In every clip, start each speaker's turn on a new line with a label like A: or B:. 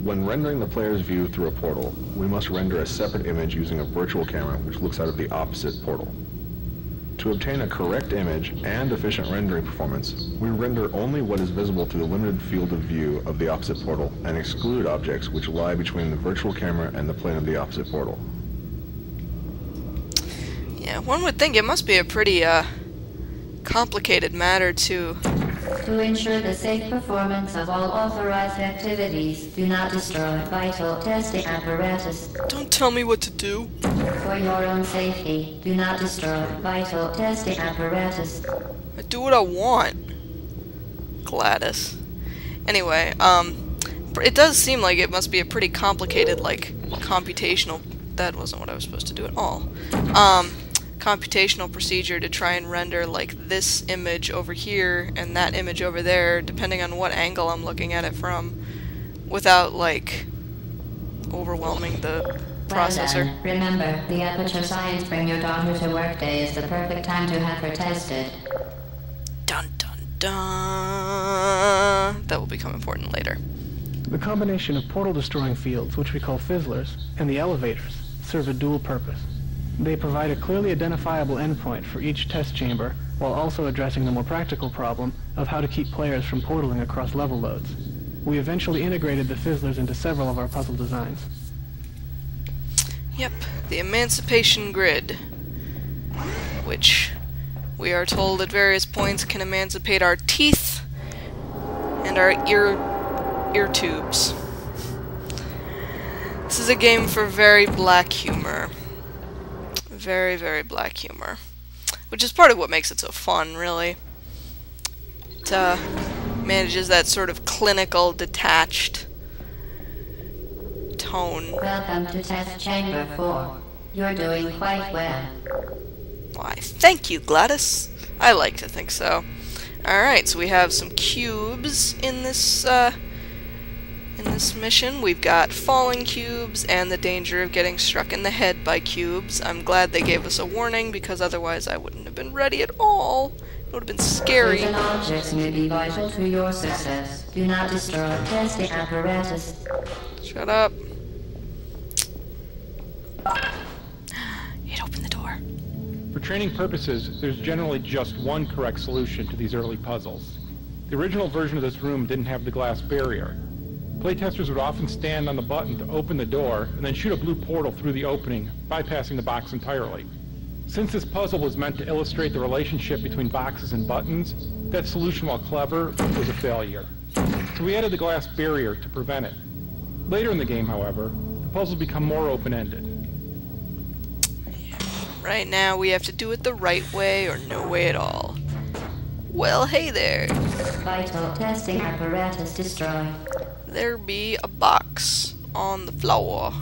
A: When rendering the player's view through a portal, we must render a separate image using a virtual camera which looks out of the opposite portal. To obtain a correct image and efficient rendering performance, we render only what is visible through the limited field of view of the opposite portal and exclude objects which lie between the virtual camera and the plane of the opposite portal.
B: Yeah, one would think it must be a pretty, complicated matter to
C: ensure the safe performance of all authorized activities, do not destroy vital testing apparatus.
B: Don't tell me what to do.
C: For your own safety, do not destroy vital testing apparatus.
B: I do what I want. Gladys. Anyway, it does seem like it must be a pretty complicated, like, computational... That wasn't what I was supposed to do at all. Computational procedure to try and render, like, this image over here and that image over there, depending on what angle I'm looking at it from, without, like, overwhelming the processor.
C: Well done. Remember, the Aperture Science Bring Your Daughter to Work Day is the perfect time to have her tested.
B: Dun dun dun! That will become important later.
D: The combination of portal-destroying fields, which we call fizzlers, and the elevators, serve a dual purpose. They provide a clearly identifiable endpoint for each test chamber, while also addressing the more practical problem of how to keep players from portaling across level loads. We eventually integrated the fizzlers into several of our puzzle designs.
B: Yep, the Emancipation Grid, which we are told at various points can emancipate our teeth and our ear tubes. This is a game for very black humor. Very, very black humor. Which is part of what makes it so fun, really. It manages that sort of clinical, detached tone.
C: Welcome to Test Chamber 4. You're doing quite well.
B: Why, thank you, Gladys. I like to think so. Alright, so we have some cubes in this mission. We've got falling cubes and the danger of getting struck in the head by cubes. I'm glad they gave us a warning, because otherwise I wouldn't have been ready at all. It would have been scary.
C: Certain objects may be vital to your success. Do not destroy testing apparatus.
B: Shut up. It opened the door.
E: For training purposes, there's generally just one correct solution to these early puzzles. The original version of this room didn't have the glass barrier. Playtesters would often stand on the button to open the door and then shoot a blue portal through the opening, bypassing the box entirely. Since this puzzle was meant to illustrate the relationship between boxes and buttons, that solution, while clever, was a failure. So we added the glass barrier to prevent it. Later in the game, however, the puzzles become more open-ended.
B: Right now we have to do it the right way or no way at all. Well, hey there.
C: Vital testing apparatus destroyed.
B: There be a box on the floor.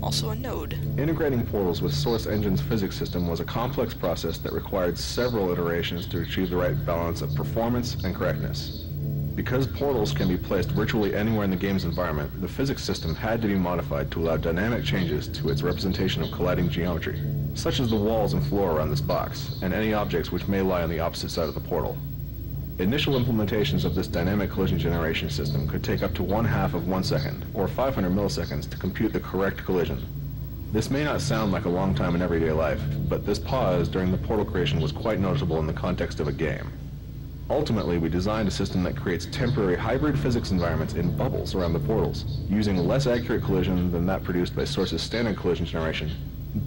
B: Also a node.
A: Integrating portals with Source Engine's physics system was a complex process that required several iterations to achieve the right balance of performance and correctness. Because portals can be placed virtually anywhere in the game's environment, the physics system had to be modified to allow dynamic changes to its representation of colliding geometry, such as the walls and floor around this box, and any objects which may lie on the opposite side of the portal. Initial implementations of this dynamic collision generation system could take up to 1/2 of 1 second, or 500 milliseconds, to compute the correct collision. This may not sound like a long time in everyday life, but this pause during the portal creation was quite noticeable in the context of a game. Ultimately, we designed a system that creates temporary hybrid physics environments in bubbles around the portals, using less accurate collision than that produced by Source's standard collision generation,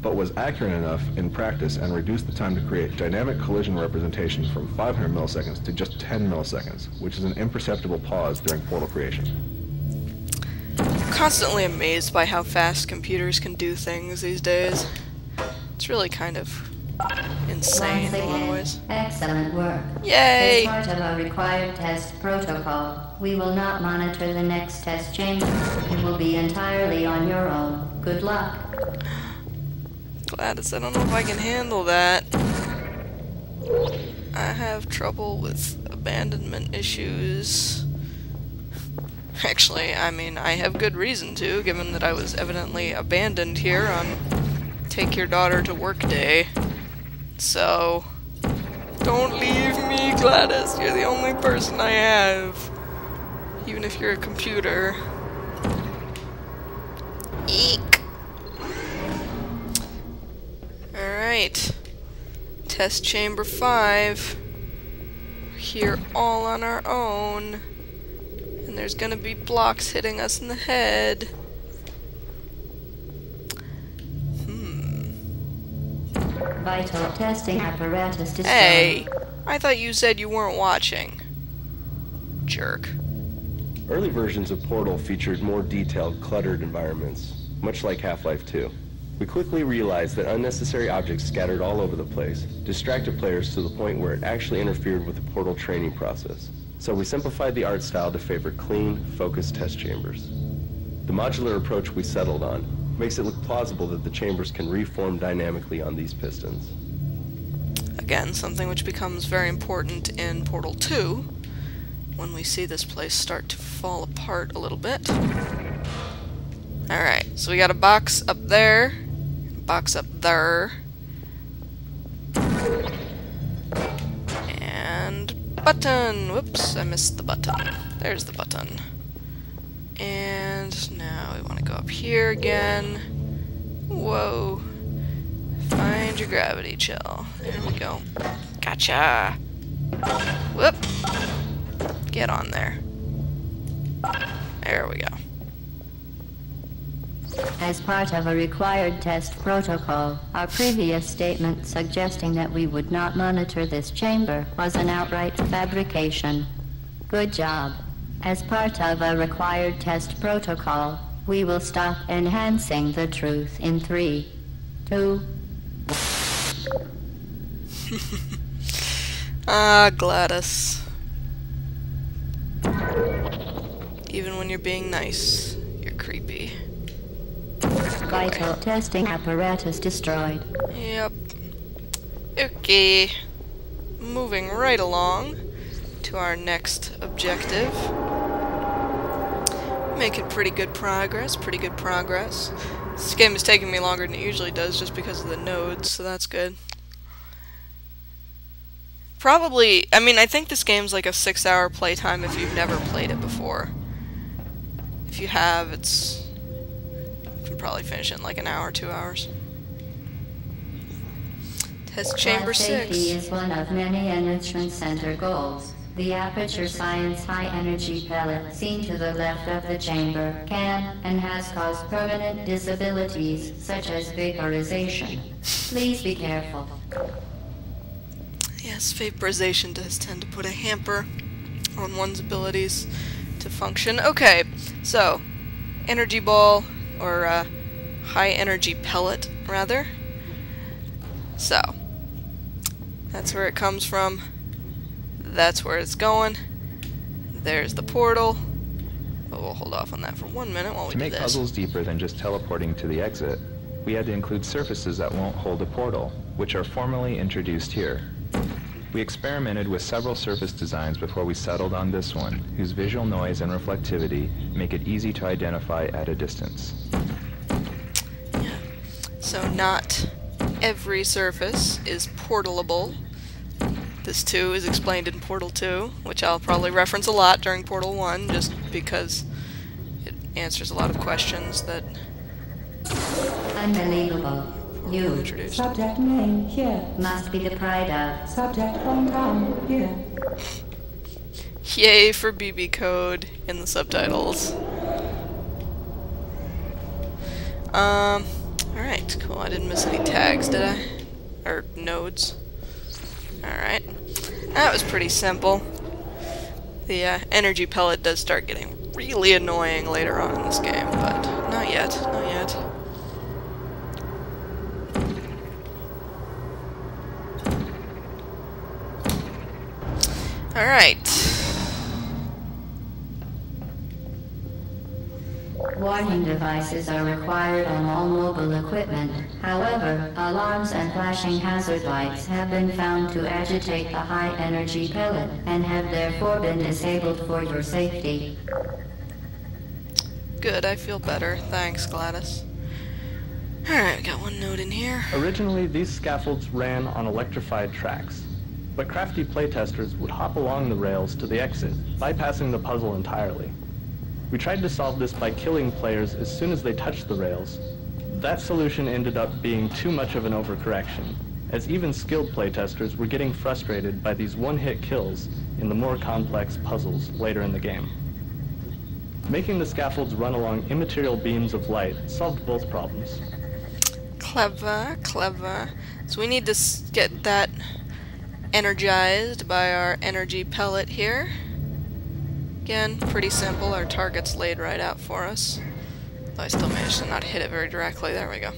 A: but was accurate enough in practice and reduced the time to create dynamic collision representation from 500 milliseconds to just 10 milliseconds, which is an imperceptible pause during portal creation.
B: I'm constantly amazed by how fast computers can do things these days. It's really kind of insane in a lot of ways.
C: Excellent work.
B: Yay!
C: As part of our required test protocol, we will not monitor the next test chamber. It will be entirely on your own. Good luck.
B: Gladys, I don't know if I can handle that. I have trouble with abandonment issues. Actually, I mean, I have good reason to, given that I was evidently abandoned here on Take Your Daughter to Work Day. So, don't leave me, Gladys. You're the only person I have. Even if you're a computer. Eek. Alright. Test chamber 5. We're here all on our own. And there's gonna be blocks hitting us in the head.
C: Vital testing apparatus destroyed.
B: Hey! I thought you said you weren't watching. Jerk.
F: Early versions of Portal featured more detailed, cluttered environments, much like Half-Life 2. We quickly realized that unnecessary objects scattered all over the place distracted players to the point where it actually interfered with the Portal training process. So we simplified the art style to favor clean, focused test chambers. The modular approach we settled on makes it look plausible that the chambers can reform dynamically on these pistons.
B: Again, something which becomes very important in Portal 2, when we see this place start to fall apart a little bit. Alright, so we got a box up there, a box up there, and button! Whoops, I missed the button. There's the button. And now we want to go up here again. Whoa. Find your gravity chill. There we go. Gotcha! Whoop! Get on there. There we go.
C: As part of a required test protocol, our previous statement suggesting that we would not monitor this chamber was an outright fabrication. Good job. As part of a required test protocol, we will stop enhancing the truth in 3, 2...
B: Ah, Gladys. Even when you're being nice, you're creepy.
C: Vital testing apparatus destroyed.
B: Yep. Okay. Moving right along to our next objective. Making pretty good progress, This game is taking me longer than it usually does just because of the nodes, so that's good. Probably, I mean, I think this game's like a 6-hour playtime if you've never played it before. If you have, you can probably finish it in like an hour, 2 hours. Test chamber 6.
C: Safety is one of many Enrichment Center goals. The Aperture Science high-energy pellet seen to the left of the chamber can and has caused permanent disabilities such as vaporization. Please be careful.
B: Yes, vaporization does tend to put a hamper on one's abilities to function. Okay, so, energy ball, or high-energy pellet, rather. So, that's where it comes from. That's where it's going. There's the portal. But we'll hold off on that for 1 minute while we do this.
A: To make puzzles deeper than just teleporting to the exit, we had to include surfaces that won't hold a portal, which are formally introduced here. We experimented with several surface designs before we settled on this one, whose visual noise and reflectivity make it easy to identify at a distance.
B: Yeah. So not every surface is portalable. This too is explained in Portal 2, which I'll probably reference a lot during Portal 1, just because it answers a lot of questions that
C: Unbelievable. You.
B: introduced.
G: Subject name here.
C: Must be the pride of.
G: Subject hometown here.
B: Yay for BB code in the subtitles. Alright, cool. I didn't miss any tags, did I? Or nodes. Alright. That was pretty simple. The energy pellet does start getting really annoying later on in this game, but not yet, not yet. Alright.
C: Warning devices are required on all mobile equipment. However, alarms and flashing hazard lights have been found to agitate the high-energy pellet and have therefore been disabled for your safety.
B: Good, I feel better. Thanks, Gladys. Alright, we got one node in here.
H: Originally, these scaffolds ran on electrified tracks, but crafty playtesters would hop along the rails to the exit, bypassing the puzzle entirely. We tried to solve this by killing players as soon as they touched the rails. That solution ended up being too much of an overcorrection, as even skilled playtesters were getting frustrated by these one-hit kills in the more complex puzzles later in the game. Making the scaffolds run along immaterial beams of light solved both problems.
B: Clever, clever. So we need to get that energized by our energy pellet here. Again, pretty simple. Our target's laid right out for us. Though I still managed to not hit it very directly. There we go.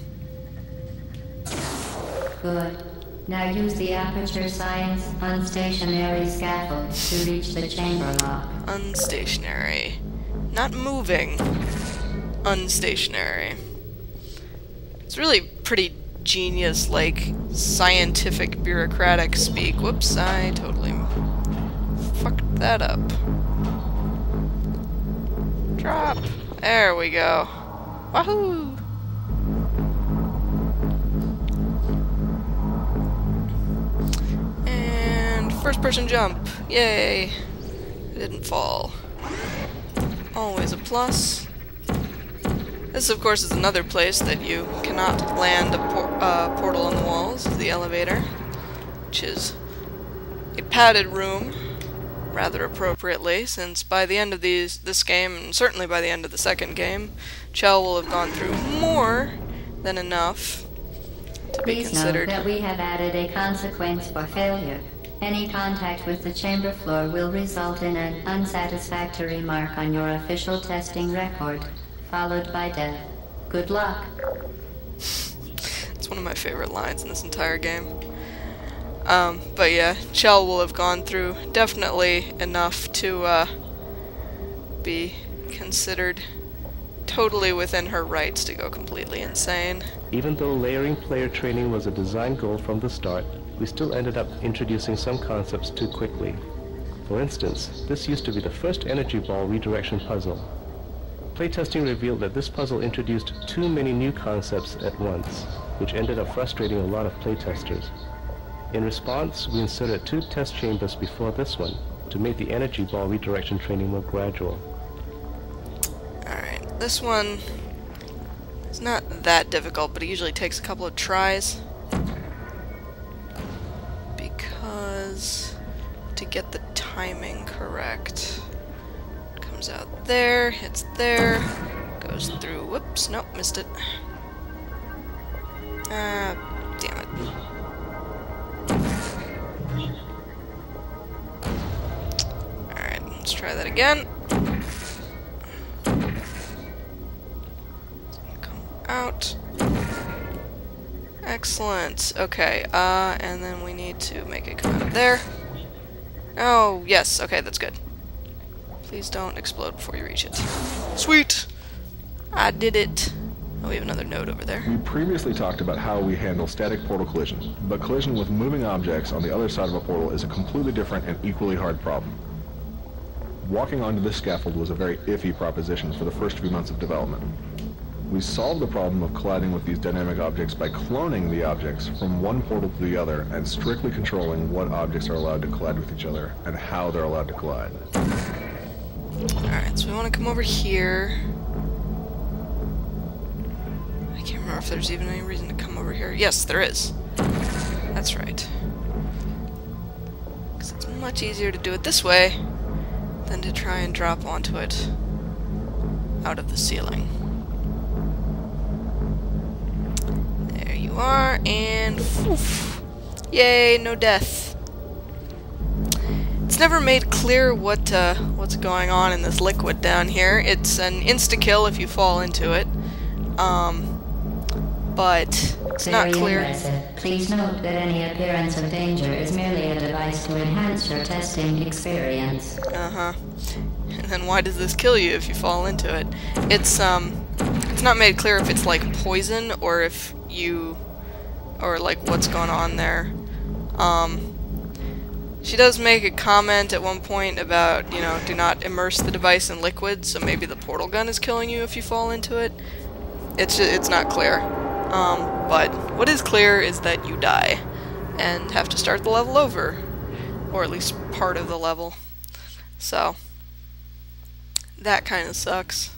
C: Good. Now use the aperture science unstationary scaffold to reach the chamber lock.
B: Unstationary. Not moving. Unstationary. It's really pretty genius, like, scientific, bureaucratic speak. Whoops, I totally fucked that up. Drop. There we go. Wahoo! And first person jump. Yay! I didn't fall. Always a plus. This, of course, is another place that you cannot land a portal on the walls, the elevator, which is a padded room, rather appropriately, since by the end of this game, and certainly by the end of the second game, Chell will have gone through more than enough to be
C: Please
B: considered.
C: note that we have added a consequence for failure. Any contact with the chamber floor will result in an unsatisfactory mark on your official testing record, followed by death. Good luck.
B: It's one of my favorite lines in this entire game. But yeah, Chell will have gone through definitely enough to be considered totally within her rights to go completely insane.
F: Even though layering player training was a design goal from the start, we still ended up introducing some concepts too quickly. For instance, this used to be the first energy ball redirection puzzle. Playtesting revealed that this puzzle introduced too many new concepts at once, which ended up frustrating a lot of playtesters. In response, we inserted 2 test chambers before this one to make the energy ball redirection training more gradual.
B: Alright, this one is not that difficult, but it usually takes a couple of tries. Because to get the timing correct. It comes out there, hits there, goes through, whoops, nope, missed it. Damn it. Alright, let's try that again. Come out. Excellent. Okay, and then we need to make it come out of there. Oh, yes, okay, that's good. Please don't explode before you reach it. Sweet! I did it. Oh, we have another node over there.
A: We previously talked about how we handle static portal collision, but collision with moving objects on the other side of a portal is a completely different and equally hard problem. Walking onto this scaffold was a very iffy proposition for the first few months of development. We solved the problem of colliding with these dynamic objects by cloning the objects from one portal to the other and strictly controlling what objects are allowed to collide with each other and how they're allowed to collide.
B: Alright, so we want to come over here. I can't remember if there's even any reason to come over here. Yes, there is. That's right. Because it's much easier to do it this way than to try and drop onto it out of the ceiling. There you are, and poof. Yay, no death. It's never made clear what's going on in this liquid down here. It's an insta-kill if you fall into it. But it's not clear.
C: Impressive. Please note that any appearance of danger is merely a device to enhance your testing experience.
B: Uh-huh. And then why does this kill you if you fall into it? It's not made clear if it's like poison or if you, or like what's going on there. She does make a comment at one point about, you know, do not immerse the device in liquid, so maybe the portal gun is killing you if you fall into it. It's not clear. But what is clear is that you die and have to start the level over, or at least part of the level. So That kind of sucks.